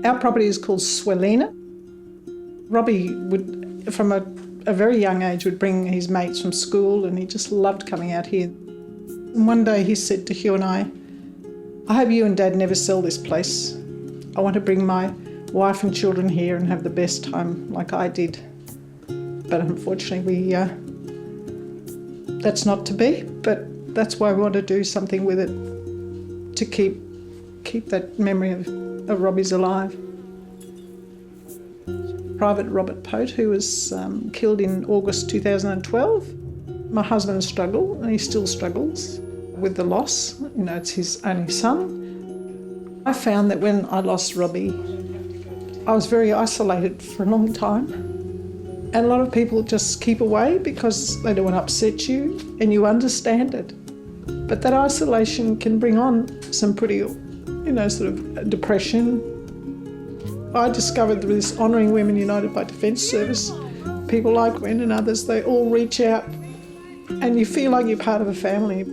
Our property is called Swelina. Robbie would, from a very young age, would bring his mates from school, and he just loved coming out here. And one day he said to Hugh and I hope you and Dad never sell this place. I want to bring my wife and children here and have the best time like I did. But unfortunately that's not to be, but that's why we want to do something with it to keep that memory of Robbie's alive. Private Robert Poate, who was killed in August 2012. My husband struggled, and he still struggles with the loss. You know, it's his only son. I found that when I lost Robbie, I was very isolated for a long time. And a lot of people just keep away because they don't want to upset you, and you understand it. But that isolation can bring on some pretty, sort of depression. I discovered through this Honouring Women United by Defence service, people like Gwen and others, they all reach out and you feel like you're part of a family.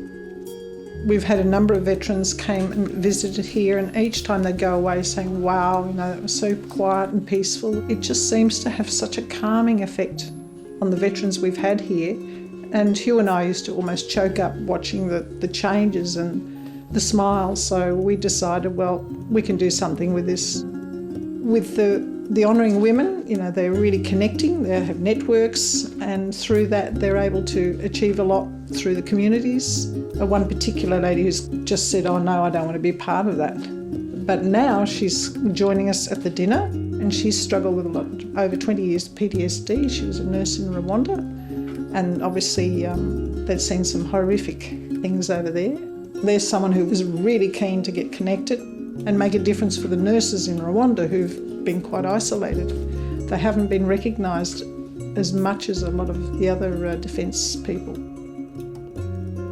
We've had a number of veterans came and visited here, and each time they go away saying, wow, it was so quiet and peaceful. It just seems to have such a calming effect on the veterans we've had here. And Hugh and I used to almost choke up watching the changes and the smiles. So we decided, well, we can do something with this. With the Honouring Women, they're really connecting, they have networks, and through that they're able to achieve a lot through the communities. One particular lady who's just said, oh no, I don't want to be part of that. But now she's joining us at the dinner, and she's struggled with a lot, over 20 years PTSD. She was a nurse in Rwanda, and obviously they'd seen some horrific things over there. There's someone who was really keen to get connected and make a difference for the nurses in Rwanda who've been quite isolated. They haven't been recognised as much as a lot of the other defence people.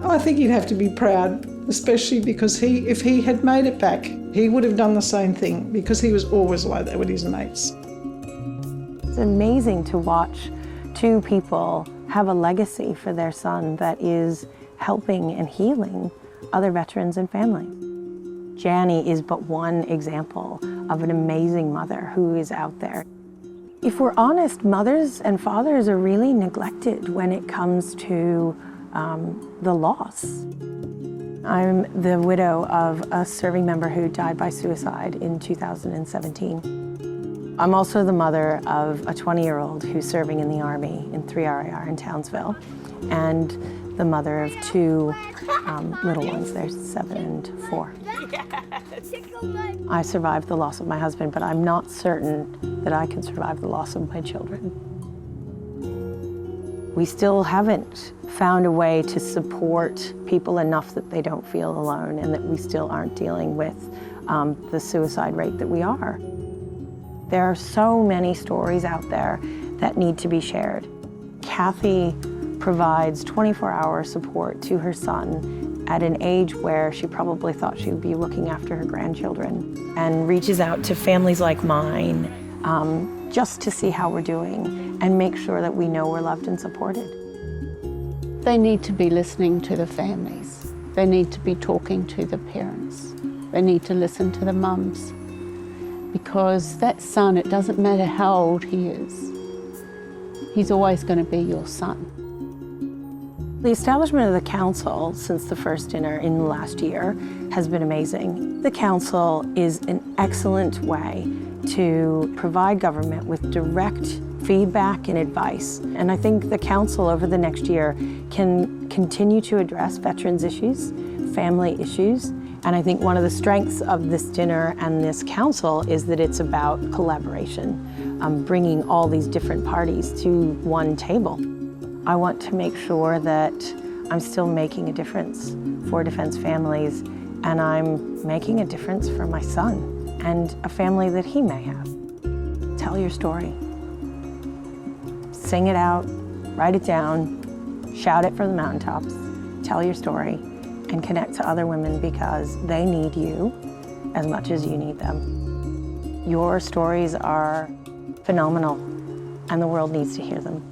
I think he'd have to be proud, especially because if he had made it back, he would have done the same thing, because he was always like that with his mates. It's amazing to watch two people have a legacy for their son that is helping and healing other veterans and families. Janny is but one example of an amazing mother who is out there. If we're honest, mothers and fathers are really neglected when it comes to the loss. I'm the widow of a serving member who died by suicide in 2017. I'm also the mother of a 20-year-old who's serving in the Army in 3 RIR in Townsville, and the mother of two little ones. They're 7 and 4. I survived the loss of my husband, but I'm not certain that I can survive the loss of my children. We still haven't found a way to support people enough that they don't feel alone, and that we still aren't dealing with the suicide rate that we are. There are so many stories out there that need to be shared. Kathy provides 24-hour support to her son at an age where she probably thought she would be looking after her grandchildren, and reaches out to families like mine just to see how we're doing and make sure that we know we're loved and supported. They need to be listening to the families. They need to be talking to the parents. They need to listen to the mums, because that son, it doesn't matter how old he is, he's always going to be your son. The establishment of the council since the first dinner in the last year has been amazing. The council is an excellent way to provide government with direct feedback and advice. And I think the council over the next year can continue to address veterans issues, family issues. And I think one of the strengths of this dinner and this council is that it's about collaboration, bringing all these different parties to one table. I want to make sure that I'm still making a difference for defense families, and I'm making a difference for my son and a family that he may have. Tell your story. Sing it out, write it down, shout it from the mountaintops. Tell your story and connect to other women, because they need you as much as you need them. Your stories are phenomenal, and the world needs to hear them.